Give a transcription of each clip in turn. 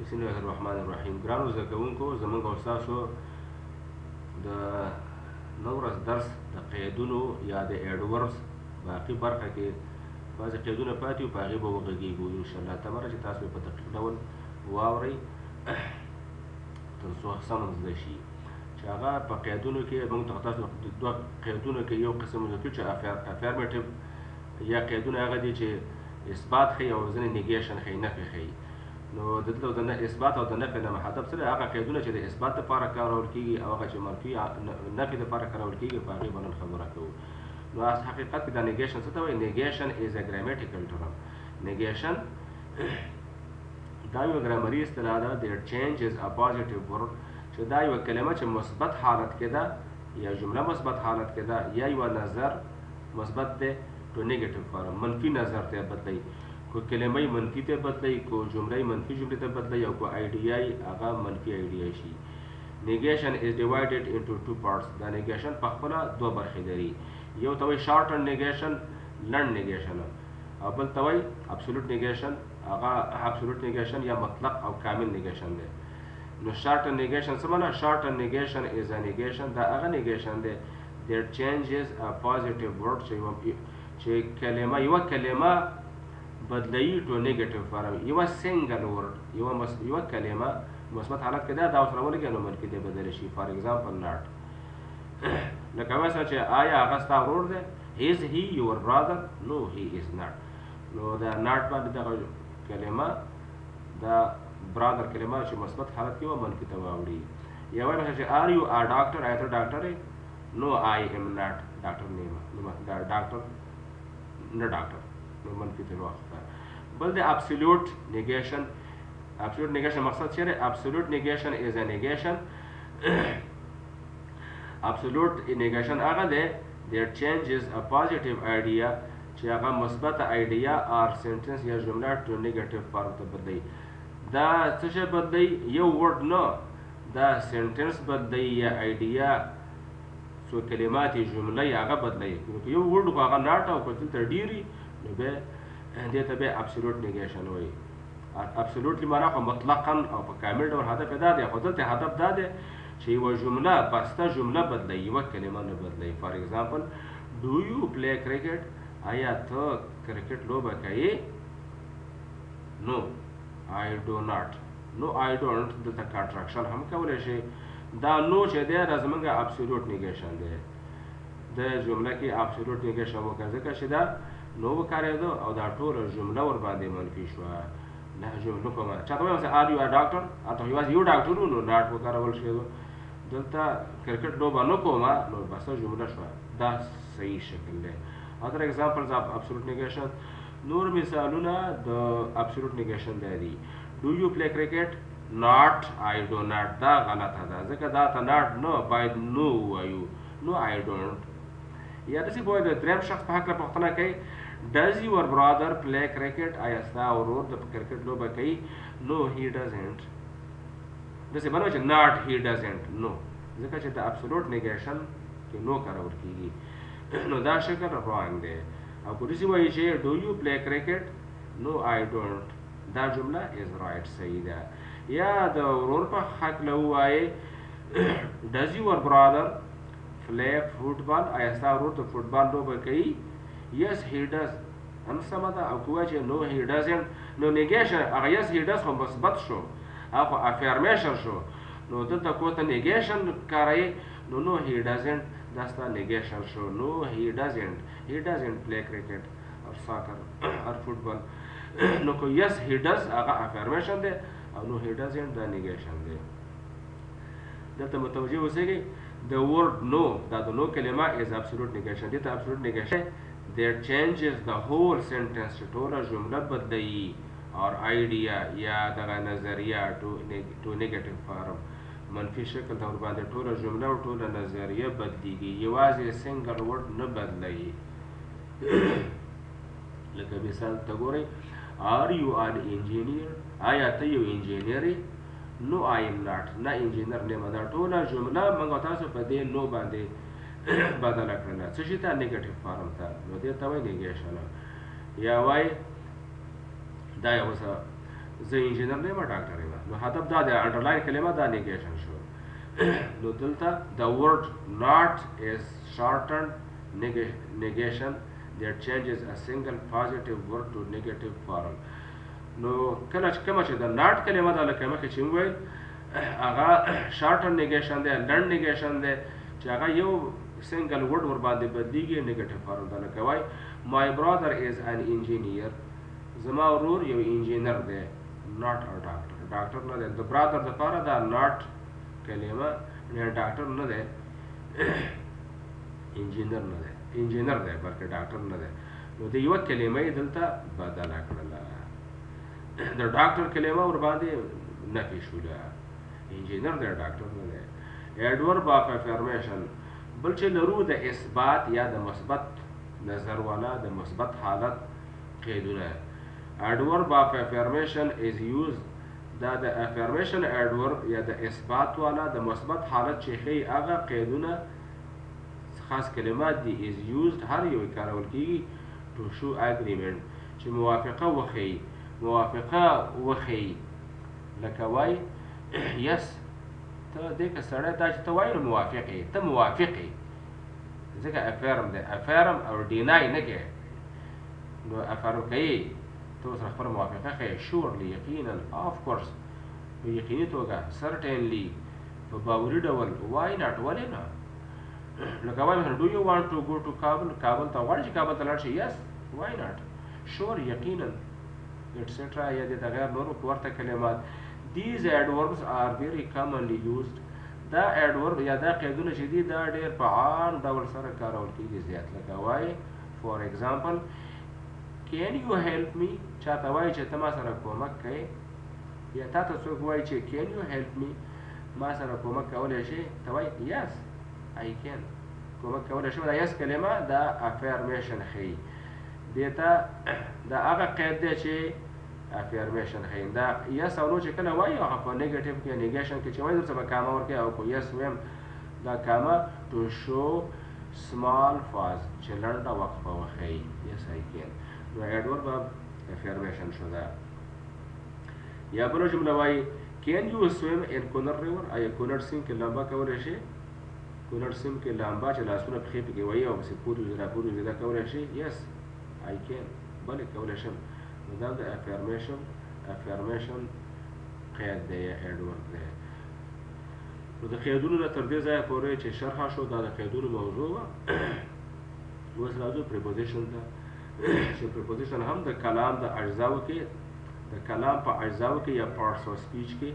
بسم الله الرحمن الرحیم. ګرانو زده کوونکو، زموږ او ستاسو د نن ورځ درس د قیدونو یا د ایډوربس باقي برخه کې بعضې قیدونه پاتې وو، په هغې به وغږېږو انشاءالله تعالی چې تاسو په دقیق ډول واورئ تر څو سم زده شي. چې هغه په قیدونو کې موږ ته تاسو دوه قیدونو کې یو قسم زده کړو چې افرمیټیو یا قیدونه هغه دي چې اثبات ښیي او ځینې نیګیشن ښیي، نفي ښیي. نو دلته د اثبات او د نفي نه هدف څه دی؟ هغه قیدونه چې د اثبات لپاره کارول کېږي او هغه چې منفي نفي لپاره کارول کېږي، په هغې به نن خبره کوو. نو حقیقت کې دا نیګیشن څه ته وایي؟ نیګیشن از ا ګرامیټیکل ټرم. نیګیشن دا یوه ګرامري اصطلاح ده. دیټ چینجز ا پازیټیو ورډ، چې دا یوه کلمه چې مثبت حالت کې ده یا جمله مثبت حالت کې ده یا یوه نظر مثبت دی ټو نیګیټیو فارم، منفي نظر ته بدلوي. کو کلمه منفي ته بدلوي، کو جمله منفي جملې ته بدلوي، او کو آیډیا هغه منفي آیډیا شي. نیګیشن از ډیوایډډ انټو ټو پارټس. دا نیګیشن په خپله دوه برخې لري. یو ته وایي شارټ نیګیشن، لنډ نیګیشن، او بل ته وایي ابسولوټ نیګیشن. هغه ابسولوټ نیګیشن یا مطلق او کامل نیګیشن دی. نو شارټ نیګیشن څه معنا؟ شارټ نیګیشن از ا نیګیشن، دا هغه نیګیشن دی دیټ چینجز ا پازیټیو ورډ، چې کلمه یوه کلمه بدلوي ټو نیګیټیو فارم. یوه سنګل ورډ، یوه کلمه مثبت حالت کې ده، دا ورسره ولګي نو منفي دی بدلی شي. فار ایگزامپل ناټ، لکه مثلا چې آیا هغه ستا ورور دی؟ از هی یور برادر؟ نو هی از ناټ. نو دا ناټ باندې دغه کلمه دا برادر کلمه چې مثبت حالت کې وه منفي ته واوړي. یا وایي مثلا چې آر یو آ ډاکټر؟ آیا ته ډاکټر یې؟ نو آی ایم ناټ. ډاکټر نه یم، دا ډاکټر نه ډاکټر، نو منفي ته واخته. بل د ابسولوټ نیګیشن. ابسولوټ نیګیشن مقصد چیرې؟ ابسولوټ نیګیشن از ا نیګیشن. ابسولوټ نیګیشن هغه دی دیټ چینجز ا پازیټیو آیډیا، چې هغه مثبت آیډیا آر سنټنس یا جمله ټو نیګیټیو فارم ته بدلوي. دا څه شی بدلوي؟ یو ورډ نه، دا سنټنس بدلوي یا آیډیا څو کلمات جمله یې هغه بدلوي. یو ورډ خو هغه ناټ او که دلته ډېري، نو بیا دې ته بیا ابسولوټ نیګیشن وایي. ابسولوټلی معنا خو مطلقا او په کامل ډول هدف یې دا دی، خو دلته هدف دا دی چې یوه جمله بسته جمله بدلوي، یوه کلمه نه بدلوي. فار ایگزامپل ډو یو پلی کرکټ؟ آیا ته کرکټ لوبه کوې؟ نو آی ډو ناټ. نو آی ډونټ دلته کانټراکشن هم کولی شي. دا نو چې دی دا زموږ ابسولوټ نیګیشن دی. د جمله کې ابسولوټ نیګیشن وکړه ځکه چې دا نو وکارېده او دا ټوله جمله ورباندې منفي شوه. نه جمله کومه چاته وایم آر یو ا ډاکټر؟ هلته یوازې یو ډاکټر و، نو ناټ وکارول شوی. دلته کرکټ لوبه نه کومه، نو بسه جمله شوه. دا صحیح شکل دی. ادر ایگزامپلز اف ابسولوټ نیګیشن. نور مثالونه د ابسولوټ نیګیشن دا دي. ډو یو پلی کرکټ؟ ناټ آی ډو ناټ. دا غلطه ده ځکه دا ته ناټ نه باید نو ووایو، نو آی ډونټ. یا داسې باید د دریم شخص په هکله پوښتنه کوي ډز یور برادر پلی کرکټ؟ آیا ستا ورور د کرکټ لوبه کوي؟ نو هی ډزنټ. داسې به نه وایي چې ناټ هی ډزنټ، نو، ځکه چې د ابسولوټ نیګیشن کې نو کارول کېږي. نو دا شکل رانګ دی. او که داسې وایي چې ډو یو پلی کرکټ؟ نو آی ډونټ، دا جمله از رایټ، صحیح ده. یا د ورور په هکله ووایي ډز یور برادر پلی فوټبال؟ آیا ستا ورور د فوټبال لوبه کوي؟ یس هی ډز، هم سمه ده. او که ووایي چې نو هی ډزنټ، نو نیګیشن هغه یس هی ډز خو مثبت شو، هغه خو افرمیشن شو. نو دلته کو ته نیګیشن کاروي، نو نو هی ډزنټ، دا ستا نیګیشن شو. نو هی ډزنټ پلی کرکټ اور ساکر اور فوټبال. نو که یس هی ډز هغه افرمیشن دی، او نو هی ډزنټ دا نیګیشن دی. دلته متوجه اوسئ د ورډ نو، دا د نو کلمه از ابسولوټ نیګیشن. دې ته ابسولوټ نیګیشن دیټ چینجز د هول سنټنس، چې ټوله جمله بدلوي، اور آیډیا یا دغه نظریه ټو نیګیټیو فارم، منفي شکل ته ورباندې ټوله جمله او ټوله نظریه بدلیږي، یوازې سنګل ورډ نه بدلوي. لکه مثال ته ګورئ آر یو ان انجینیر؟ آیا ته یو انجینیر یې؟ نو آی ایم ناټ، نه انجینر نه یم. دا ټوله جمله موږ تاسو په دې نو باندې بدله کړله. څه شي ته؟ نیګیټیو فارم ته. نو دې ته وایي نیګیشن. یا وایي دا یو څه زه انجینر نه یم ډاکټر یم نو هدف دا دی انډرلاین کلمه دا نیګیشن شو نو دلته the word not is shortened negation that changes a single positive word to negative form نو کله چې کومه چې د not کلمه ده لکه مخکې چې وویل هغه shortened negation دی لنډ negation دی چې هغه یو single word ور باندې بدلیږي negative form ده لکه وایي my brother is an engineer زما ورور یو انجینر دی not a doctor ډاکټر نه دی د برادر دپاره دا not کلمه نه ډاکټر نه دی انجینر نه دی انجینر دی بلکې ډاکټر نه دی نو د یوه کلمه یې دلته بدله کړله د ډاکټر کلمه ور باندې نفي شوله انجینر دی ډاکټر نه دی ایډورب آف افرمیشن بل چې لرو د اثبات یا د مثبت نظر والا د مثبت حالت قیدونه adverb of affirmation is used دا د affirmation adverb یا د اثبات والا د مثبت حالت چې ښیي هغه قیدونه خاص کلمات دي is used هر یو کارول کیږي to show agreement چې موافقه وښیي لکه وایي yes ته دې که سړی دا چې ته وایي نو موافق یې ته موافق یې ځکه affirm دی affirm او deny نه کوي نو affirm کوي ته ورسره خپله موافقه ښیې surely یقینا of course په یقیني توګه certainly په باوري ډول why not ولې نه لکه وایي مثلا do you want to go to کابل ته غواړې چې کابل ته لاړ شې yes why not sure یقینا etcetera یا دې ته غیر نورو ورته کلمات these adverbs are very commonly used دا adverb یا دا قیدونه چې دي دا ډېر په عام ډول سره کارول کېږي زیات لکه وایي for example can you help me چاته وایي چې ته ما سره کومک کوې یا تا ته څوک وایي چې can you help me ما سره کومک کولی شې ته وایي yes I can کومک کولی شم دا yes کلمه دا affirmation ښیي دې ته دا هغه قید دی چې affirmation ښیي دا yes او no چې کله وایي هغه په نیګیټیو کې نیګیشن کې چې وایي درته به کامه ورکوي او په yes ویم دا کامه to show small pause چې لنډه وقفه وښیي yes I can نو adverb affirmation شو دا یا بله جمله وایي can you swim in Cooner river آیا کونړ سیند کې لامبا کولی شي کونړ سیند کې لامبا چې لاسونه پښې پکې وایي او پسې پورې وځي راپورې وځي دا کولی شي yes I can بلې کولی شم نو دا د affirmation قید دی یا adverb دی نو د قیدونو نه تر دې ځایه پورې چې شرحه شو دا د قیدونو موضوع وه اوس راځو preposition ته چې preposition هم د کلام د اجزاو کې د کلام په اجزاو کې یا parts of speech کې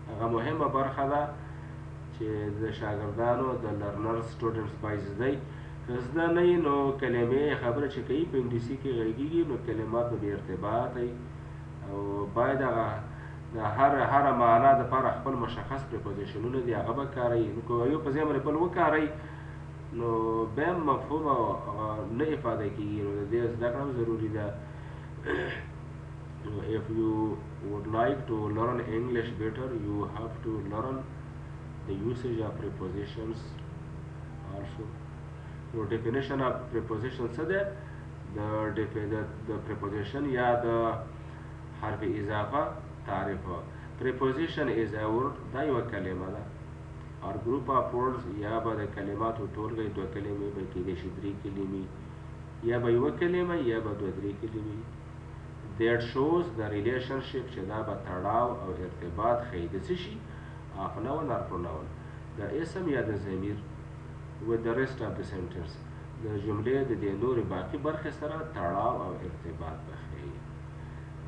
هغه مهمه برخه ده چې د شاګردانو د لرنر students باید زده یي که زده نه یي نو کلمې خبره چې کوي په انګلیسي کې غږیږي نو کلمات به بې ارتباطه یي او باید هغه د هره معنا دپاره خپل مشخص prepositionونه دي هغه به کاروي نو که یو په ځای باندې بل وکاروئ نو بیا هم مفهوم نه افاده کېږي نو د دې زده کړه هم ضروري ده if you would like to learn English better you have to learn the usage of prepositions also no definition of preposition څه ده د preposition یا د حرف اضافه تعریف preposition is a word دا یوه کلمه ده or group of words یا به د کلماتو ټولګه دوه کلمې به کېدای شي درې کلمې یا به یوه کلمه یا به دوه درې کلمې that shows the relationship چې دا به تړاو او ارتباط ښیي د څه شي of noun or pronoun د اسم یا د ضمیر with the rest of the sentence د جملې د دې نورې باقي برخې سره تړاو او ارتباط به ښیي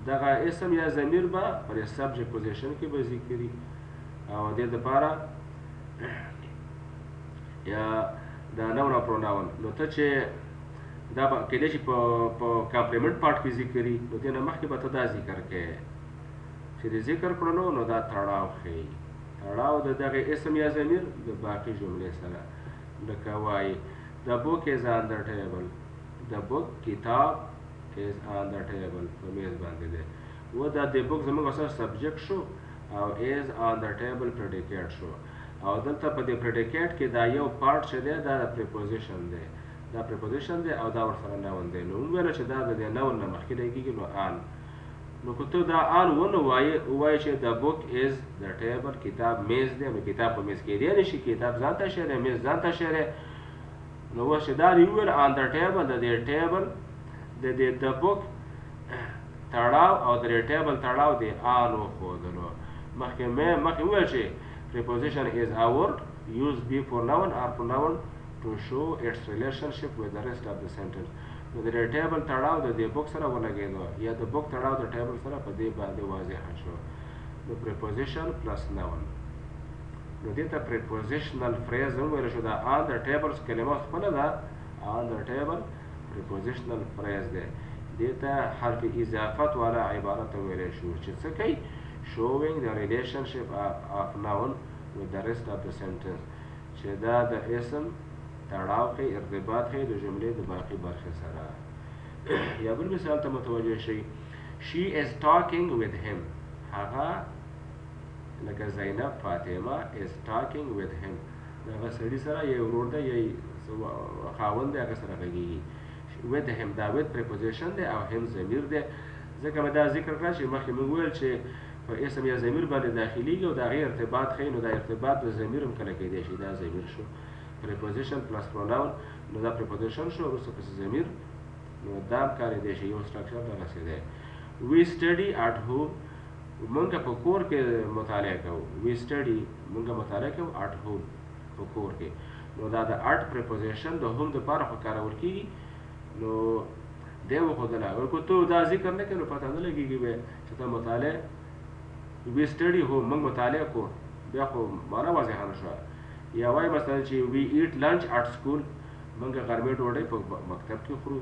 دغه اسم یا ضمیر به پر subject position کې به ذکري او د دې دپاره یا د نون او پروناون نو ته چې دا به کېدای شي په کامپلیمنټ پارټ کې ذکري نو دې نه مخکې به ته دا ذکر کوې چې د ذکر کړلو نو دا تړاو ښیي تړاو د دغه اسم یا ضمیر د باقي جملې سره لکه وایي the book is on the table the book کتاب is on the table په میز باندې دی و دا د book زموږ اصل سبجیکټ شو او is on the table predicate شو او دلته په دې predicate کې دا یو پارټ چې دی دا د preposition دی دا preposition دی او دا ورسره noun دی نو وویله چې دا د دې noun نه مخکې کېږي نو on نو که ته دا آن ونه ووایې چې د بوک از د ټیبل کتاب میز دی نو کتاب په میز کیدی نه شي کتاب ځان ته شی دی میز ځان ته شی دی نو اوس چې دا وویل آن د ټیبل د دې ټیبل د دې د بوک تړاو او د دې ټیبل تړاو دی آن وښودلو مخکې وویل چې preposition is a word used before noun or pronoun to show its relationship with the rest of the sentence نو د دې ټیبل تړاو د دې بوک سره ولګېدو یا د بوک تړاو د ټیبل سره په دې باندې واضحه شو نو preposition plus noun نو دې ته prepositional phrase هم ویل شو دا on the tables کلمه خپله ده on the table prepositional phrase دی دې ته حرف اضافت والا عبارت ویلی شو چې څه کوي showing the relationship of noun with the rest of the sentence چې دا د اسم تړاو کوي ارتباط کوي د جملې د باقي برخې سره یا بل مثال ته متوجه شئ she is talking with him هغه لکه زینب فاطمه is talking with him د هغه سړي سره یا ورور دی یا خاوند دی هغه سره غږېږي with him دا with preposition دی او him ضمیر دی ځکه مې دا ذکر کړه چې مخکې موږ ویل چې په اسم یا ضمیر باندې داخليږي او د هغې ارتباط ښیي نو دا ارتباط د ضمیر هم کله کیدی شي دا ضمیر شو preposition plus pronoun نو دا preposition شو وروسته پسې ضمیر نو دا هم کارېدی شي یو سټرکچر دغسې دی we study at home مونږ په کور کې مطالعه کوو we study مونږ مطالعه کوو at home په کور کې نو دا د at preposition د home دپاره خو کارول کېږي نو دی وښودله او که ته دا ذکر نه کړې نو پته نه لګېږي بیا چې ته مطالعه we study home مونږ مطالعه کوو بیا خو معنا واضحه نه شوه یا وایي مثلا چې we eat lunch at school مونږ غرمې ډوډۍ په مکتب کې خورو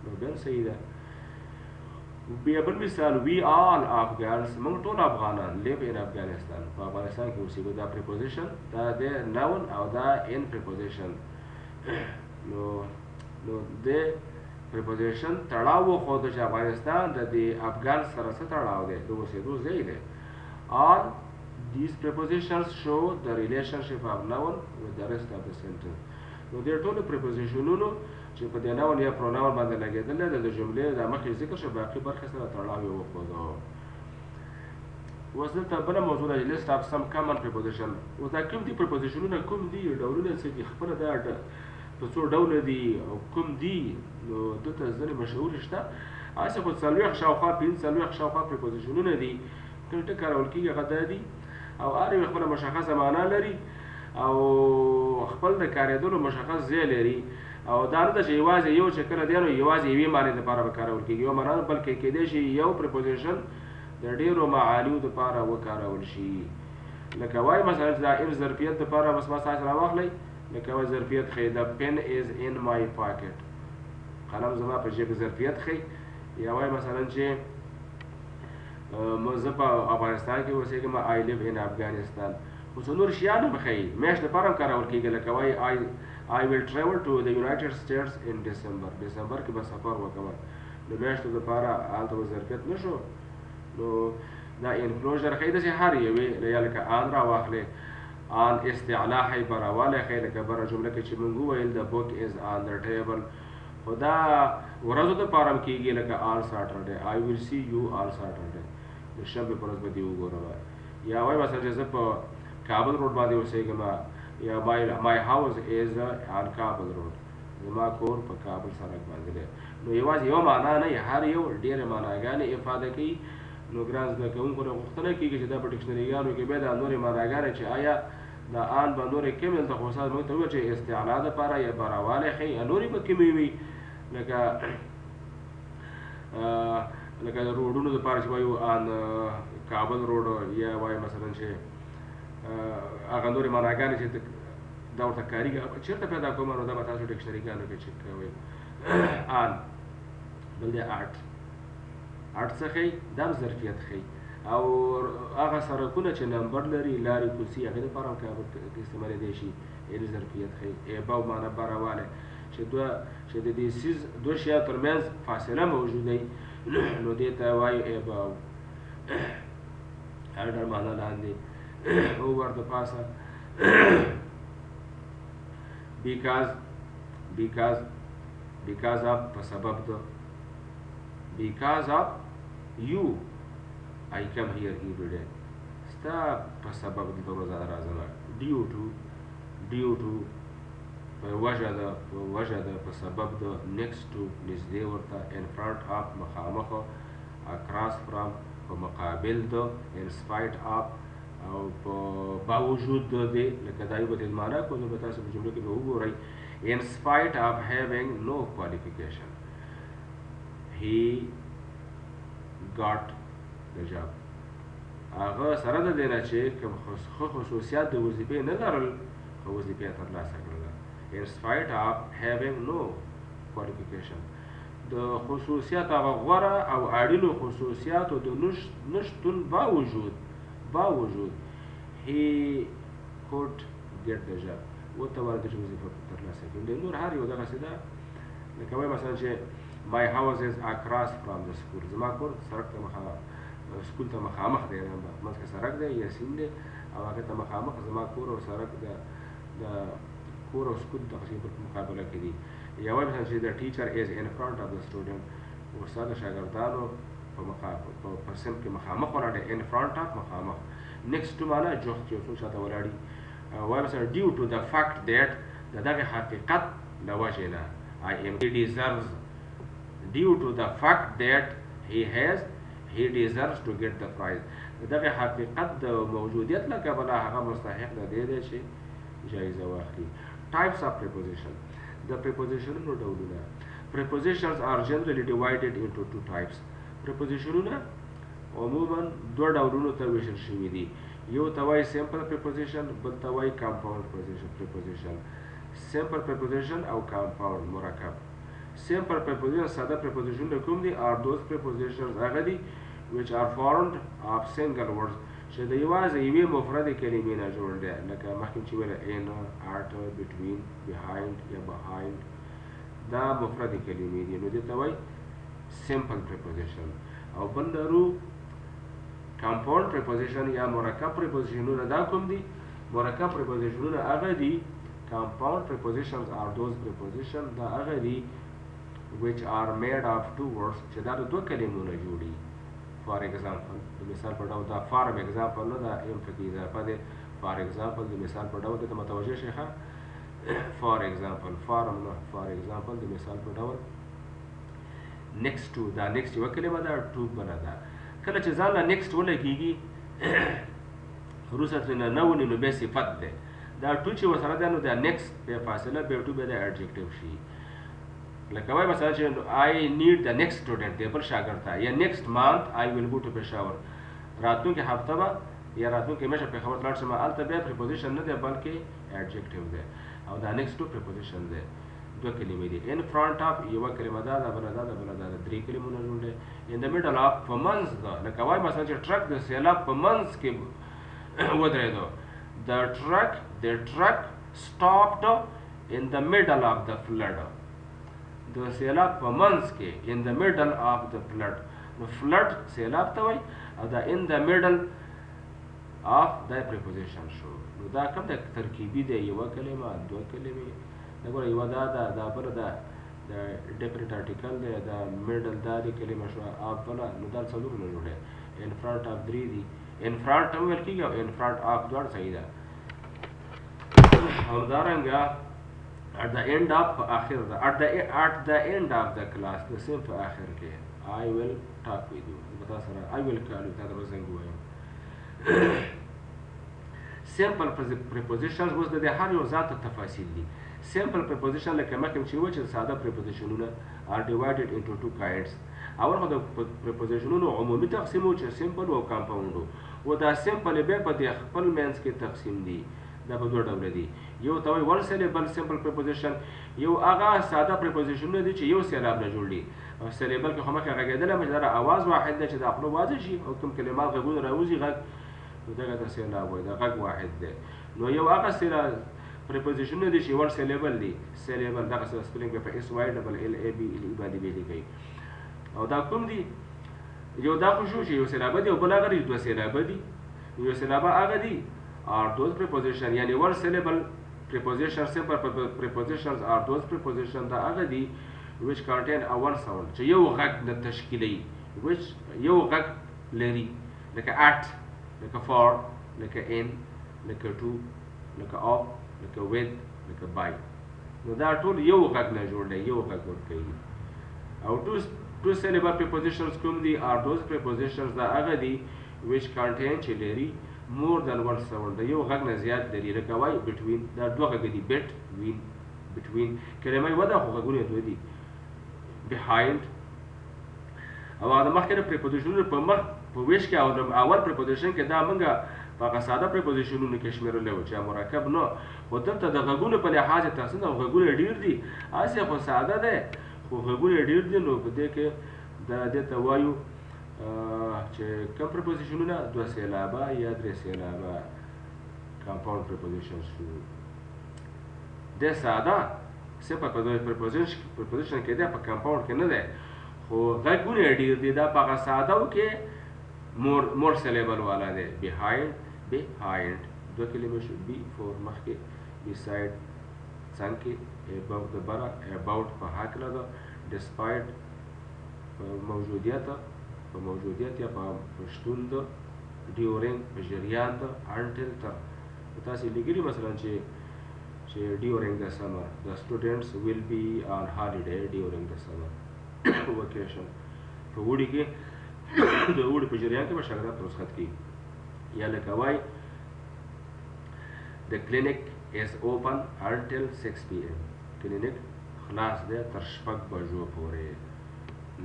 نو بیا صحیح ده بیا بل مثال we all Afghans مونږ ټول افغانان live in Afghanistan په افغانستان کې اوسېږو دا preposition دا د noun او دا in preposition نو د preposition تړاو وښوده چې افغانستان د دې افغان سره څه تړاو دی د اوسېدو ځای دی all these prepositions show the relationship of noun with the rest of the sentence نو دې ټولو prepositionونو چې په دې noun یا pronoun باندې لګېدلی د جملې دا مخکې ذکر شو باقي برخې سره تړاو یې وښودو اوس دلته بله موضوع ده list of some common preposition اوس دا کوم دي prepositionونه کوم دي ډولونه څه دي خپله دا په څو ډوله دي او کوم دي نو دلته ځینې مشهورې شته هسې خو څلوېښت شاوخوا پنځه څلوېښت شاوخوا prepositionونه دي کوم ټکي کارول کېږي هغه دا دي او هر یو خپله مشخصه معنا لري او خپل د کارېدلو مشخص ځای لري او دا نه ده چې یوازې یو چې کله دی نو یوازې یوې معنې دپاره به کارول کېږي یو معنا بلکې کیدی شي یو preposition د ډېرو معانیو دپاره وکارول شي لکه وایي مثلا چې دا ان ظرفیت دپاره بس ما تاسو راواخلئ لکه وایي ظرفیت ښیي the pen is in my pocket قلم زما په جیب ظرفیت ښیي یا وایي مثلا چې زه په افغانستان کې اوسېږم I live in Afghanistan خو څو نور شیان هم ښیي میاشت دپاره هم کارول کېږي لکه وایي I will travel to the United States in December ډسمبر کې به سفر وکړم نو میاشتو دپاره هلته به ظرفیت نه شو نو دا انکلوژر ښیي داسې هر یوې یا لکه آن راواخلې آن استعلا ښیي براوالی ښیي لکه بره جمله کې چې موږ وویل the book is on the table خو دا ورځو دپاره هم کېږي لکه on Saturday I will see you on Saturday د شنبې په ورځ به دې وګورم یا وایي مثلا چې زه په کابل روډ باندې اوسېږم یا my house is on Kabul road زما کور په کابل سړک باندې دی نو یوازې یوه معنا نه هر یو ډېرې معناګانې افاده کوي نو ګران زده کوونکو نه غوښتنه کېږي چې دا په ډکشنریګانو کې بیا دا نورې معناګانې چې آیا دا آن به نورې کمې دلته خو استاد موږ ته وویل چې استعلا دپاره یا براوالی ښیي یا نورې به کمې وي لکه د روډونو دپاره چې وایو آن کابل روډ یا وایي مثلا چې هغه نورې معناګانې چې دا ورته کارېږي چېرته پیدا کومه نو دا به تاسو ډکشنریګانو کې چک کوئ آن بل دی آرټ آرټ څه ښیي دا هم ظرفیت ښیي او هغه سړکونه چې نمبر لري لارې کوڅې هغې دپاره هم استعمالېدی شي یعنې ظرفیت ښیي ایباو معنا براوالی چې د دې څیز دوه شیانو تر منځ فاصله موجوده وي نو دې ته وایي ایباو هر ډول معنا لاندې over the پاسه because of په سبب د because of you I come here every day. ستا په سبب دلته روزانه راځم. due to په وجه د په سبب د next to نږدې ورته in front of مخامخ across from په مقابل د in spite of او په باوجود د دې لکه دا یو بدل معنا کوو به تاسو په جمله کې به وګورئ in spite of having no qualification he got the job. هغه سره د دې نه چې کوم خصوصیات د وظیفې نه لرل خو وظیفې یې ترلاسه کړله. in spite of having no qualification د خصوصیات هغه غوره او اړینو خصوصیاتو د نشتون باوجود he could get the job ورته ورته چې وظیفه ترلاسه کړي. د نور هر یو دغسې ده لکه وایي مثلا چې my house is across from the school زما کور سړک ته سکول ته مخامخ دی منځ کې سړک دی یا سیند دی او هغې ته مخامخ زما کور او سړک د کور او سکول دغسې په مقابله کې دي. یا وایي مثلا چې the teacher is in front of the student استاد د شاګردانو په صنف کې مخامخ ولاړ دی in front of مخامخ. next to معنا جوخت چې یو څوک شاته ولاړ دي. وایي مثلا due to the fact that د دغې حقیقت له وجې نه he deserves due to the fact that he deserves to get the prize د دغې حقیقت د موجودیت له کبله هغه مستحق د دې دی چې جایزه واخلي. types of preposition د prepositionونو ډولونه. prepositions are generally divided into two types. prepositionونه عموما دوه ډولونو ته ویشل شوي دي. یو ته وایي simple preposition بل ته وایي compound preposition. simple preposition او compound مرکب. simple preposition ساده preposition کوم دي are those prepositions هغه دي which are formed of single words چې د یوازې یوې مفردې کلمې نه جوړ دی لکه مخکې چې ویله in at between behind یا behind دا مفردې کلمې دي نو دې ته وایي simple preposition. او بل لرو compound preposition یا مرکب prepositionونه دا کوم دي؟ مرکب prepositionونه هغه دي compound prepositions are those prepositions دا هغه دي which are made of two words چې دا د دوه کلمو نه جوړي. for example د مثال په ډول دا for example نه دا ام پکې اضافه ده. for example د مثال په ډول ته متوجه شئ ښه for example for example د مثال په ډول next to دا next یوه کلمه ده to بله ده. کله چې ځان له next ولګېږي وروسته ترېنه نه ونې نو بیا صفت دی. دا to چې ورسره ده نو دا next بیا فاصله بیا to بیا د adjective شي. لکه وایي مثلا چې I need the next student دی بل شاګرد ته یا next month I will go to Peshawar راتلونکې هفته به یا راتلونکې میاشته پېښور ته لاړ شم هلته بیا preposition نه دی بلکې adjective دی او دا next to preposition دی. دوه کلمې دي. in front of یوه کلمه ده دا بله ده دا بله ده درې کلمو نه جوړ دی. in the middle of په منځ ده لکه وایي مثلا چې ټرک د سیلاب په منځ کې ودرېدو. the truck stopped in the middle of the flood د سیلاب په منځ کې in the middle of the flood نو flood سیلاب ته وایي او دا in the middle of دا preposition شو. نو دا کوم د ترکیبي دی یوه کلمه دوه کلمې دا ګوره یوه دا ده دا بله ده د definite article دی دا middle دا د کلمه شوه of بله نو دا څلور نه جوړی. in front of درې دي. in front هم ویل کېږي او in front of دواړه صحیح ده. همدارنګه at the end of آخر ده at the end of the class د صنف په آخر کې I will talk with you بتا سره I will call you تا در زنګ وایم. simple prepositions اوس د دې هر یو ذاته تفاصیل دي. simple preposition لکه مخکې چې وایي چې ساده prepositionونه are divided into two kinds. اول خو د prepositionونو عمومي تقسیم و چې simple او compound و دا simple بیا په دې خپل منځ کې تقسیم دي. دا په دوه ډوله دي. یو ته وایي one syllable simple preposition یو هغه ساده prepositionونه دي چې یو سیلاب نه جوړ دي. syllable کې خو مخکې غږېدلی یم چې دا اواز واحد دی چې د خوله واضح شي او کوم کلمات غږونه راوځي غږ نو دغه ته سیلاب وایي دا غږ واحد دی. نو یو هغه prepositionونه دي چې one syllable دي. syllable دغه spelling په SYLLABLE باندې ویلي کوي او دا کوم دي؟ یو دا خو شو چې یو سیلابه دي او بل هغه دي دوه سیلابه دي. یو سیلابه هغه دي are those prepositions یعنی one syllable preposition simple prepositions are those prepositions دا هغه دي which contain a one sound چې یو غږ نه تشکیلوي which یو غږ لري لکه at لکه for لکه in لکه to لکه of لکه with لکه by نو دا ټول یو غږ نه جوړ دی یو غږ ورکوي او two syllable prepositions کوم دي are those prepositions دا هغه دي which contain چې لري more than one sound د یو غږ نه زیات لري لکه وایي between دا دوه غږ دي between کلمه یوه ده خو غږونه دوه دي behind او هغه د مخکې د prepositionونو په مخ په ویش کې او د اول preposition کې دا موږ په هغه ساده prepositionونو کې شمېرلی وو چې مرکب نه خو دلته د غږونو په لحاظ تقسیم او غږونه ډېر دي هسې خو ساده دی خو غږونه ډېر دي نو په دې کې دې ته وایو چې کوم prepositionونه دوه سېلابه یا درې سېلابه compound prepositions شو دی ساده صرف په preposition کې دی په compound کې نه دی خو غږونه ډېر دي دا په هغه سادهو کې مور syllable والا دی behind دوه کلمې شو before مخکې beside څنګ کې above د بره about په هکله ده despite په موجودیت یا په شتون ده during په جریان ده until تر تاسې لیکلي مثلا چې during the summer the students will be on holiday during the summer vacation په اوړي کې د اوړي په جریان کې به شاګردان رخصت کیږي یا لکه وایي the clinic is open until 6 p.m. کلینیک خلاص دی تر 6 بجو پورې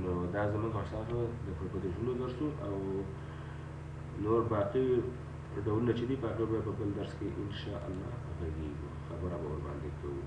نو دا زموږ ستاسو د prepositionونو درس او نور باقي ډولونه چې دي په هغه به په بل درس کې انشاءالله غږیږو خبره به ورباندې کوو